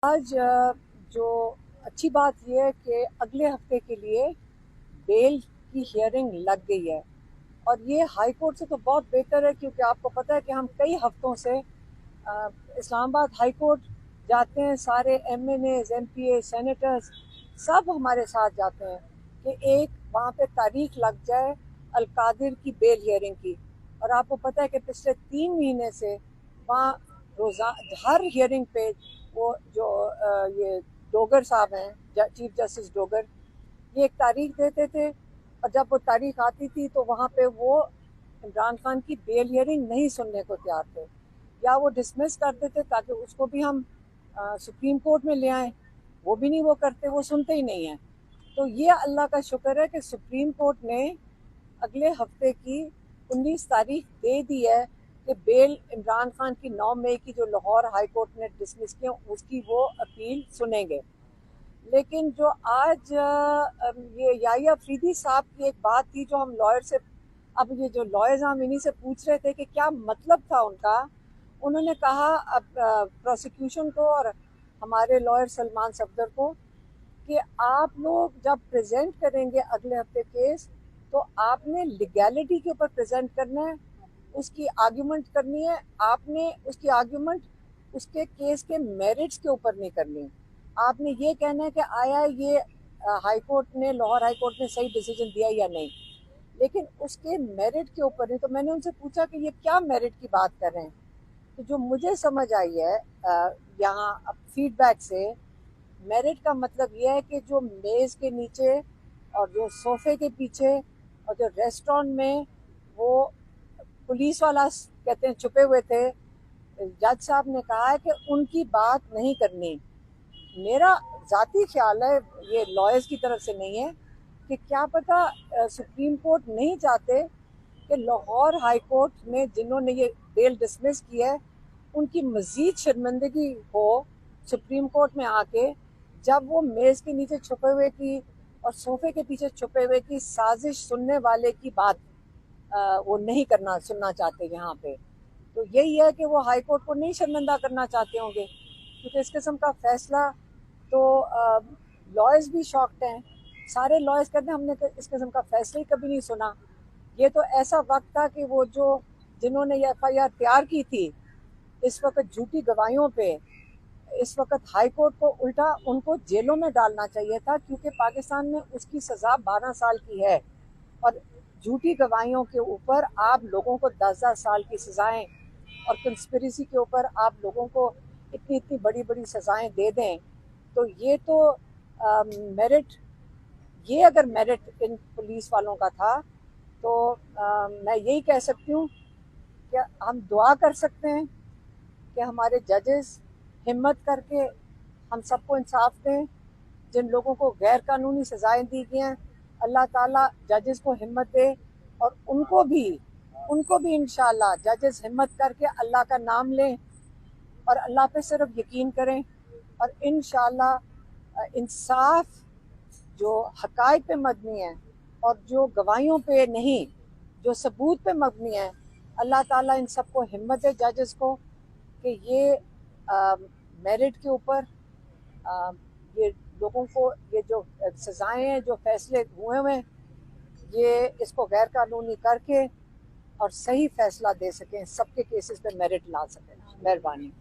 آج جو अच्छी बात ये है कि अगले हफ्ते के लिए बेल की हियरिंग लग गई है और ये हाई कोर्ट से तो बहुत बेहतर है, क्योंकि आपको पता है कि हम कई हफ्तों से इस्लामाबाद हाई कोर्ट जाते हैं। सारे MNAs, MPA, सेनेटर्स सब हमारे साथ जाते हैं कि एक वहाँ पे तारीख लग जाए अलकादिर की बेल हियरिंग की। और आपको पता है कि पिछले 3 महीने से वहाँ रोज़ा हर हियरिंग पे वो जो ये डोगर साहब हैं, चीफ जस्टिस डोगर, ये एक तारीख देते थे और जब वो तारीख आती थी तो वहाँ पे वो इमरान खान की बेल हियरिंग नहीं सुनने को तैयार थे, या वो डिसमिस कर देते ताकि उसको भी हम सुप्रीम कोर्ट में ले आएं। वो भी नहीं वो करते, वो सुनते ही नहीं हैं। तो ये अल्लाह का शुक्र है कि सुप्रीम कोर्ट ने अगले हफ्ते की 19 तारीख दे दी है कि बेल इमरान खान की 9 मई की जो लाहौर हाई कोर्ट ने डिसमिस किया उसकी वो अपील सुनेंगे। लेकिन जो आज ये याहिया अफरीदी साहब की एक बात थी जो हम लॉयर से, अब ये जो लॉयर्स हम इन्हीं से पूछ रहे थे कि क्या मतलब था उनका। उन्होंने कहा अब प्रोसिक्यूशन को और हमारे लॉयर सलमान सफदर को कि आप लोग जब प्रेजेंट करेंगे अगले हफ्ते केस, तो आपने लीगैलिटी के ऊपर प्रेजेंट करना है, उसकी आर्ग्यूमेंट करनी है। आपने उसकी आर्ग्यूमेंट उसके केस के मेरिट्स के ऊपर नहीं करनी। आपने ये कहना है कि आया ये हाई कोर्ट ने, लाहौर हाई कोर्ट ने सही डिसीजन दिया या नहीं, लेकिन उसके मेरिट के ऊपर नहीं। तो मैंने उनसे पूछा कि ये क्या मेरिट की बात कर रहे हैं। तो जो मुझे समझ आई है यहाँ फीडबैक से, मेरिट का मतलब यह है कि जो मेज़ के नीचे और जो सोफे के पीछे और जो रेस्टोरेंट में वो पुलिस वाला कहते हैं छुपे हुए थे, जज साहब ने कहा है कि उनकी बात नहीं करनी। मेरा ज़ाती ख्याल है, ये लॉयर्स की तरफ से नहीं है, कि क्या पता सुप्रीम कोर्ट नहीं चाहते कि लाहौर हाई कोर्ट में जिन्होंने ये बेल डिसमिस की है उनकी मज़ीद शर्मिंदगी हो सुप्रीम कोर्ट में आके, जब वो मेज़ के नीचे छुपे हुए की और सोफे के पीछे छुपे हुए की साजिश सुनने वाले की बात वो नहीं सुनना चाहते यहाँ पे। तो यही है कि वो हाई कोर्ट को नहीं शर्मिंदा करना चाहते होंगे, क्योंकि इस किस्म का फैसला तो लॉयर्स भी शॉक्ड हैं। सारे लॉयर्स कहते हैं हमने इस किस्म का फैसला ही कभी नहीं सुना। ये तो ऐसा वक्त था कि वो जो जिन्होंने ये FIR तैयार की थी इस वक्त झूठी गवाहियों पे, इस वक्त हाई कोर्ट को उल्टा उनको जेलों में डालना चाहिए था, क्योंकि पाकिस्तान में उसकी सज़ा 12 साल की है और झूठी गवाहियों के ऊपर आप लोगों को 10-10 साल की सज़ाएं और कंस्पिरेसी के ऊपर आप लोगों को इतनी इतनी बड़ी बड़ी सज़ाएं दे दें। तो ये तो मेरिट, ये अगर मेरिट इन पुलिस वालों का था तो मैं यही कह सकती हूँ कि हम दुआ कर सकते हैं कि हमारे जजेस हिम्मत करके हम सबको इंसाफ दें। जिन लोगों को गैर कानूनी सज़ाएं दी गई हैं, अल्लाह ताला जजेस को हिम्मत दे और उनको भी इंशाल्लाह जजेस हिम्मत करके अल्लाह का नाम लें और अल्लाह पे सिर्फ यकीन करें और इंशाल्लाह इंसाफ जो हकायक पे मबनी है और जो गवाहियों पे नहीं, जो सबूत पे मबनी है, अल्लाह ताला इन सबको हिम्मत दे जजेस को कि ये मेरिट के ऊपर ये लोगों को ये जो सज़ाएं हैं, जो फैसले हुए हैं, ये इसको गैर कानूनी करके और सही फैसला दे सकें, सबके केसेस पे मेरिट ला सकें। मेहरबानी।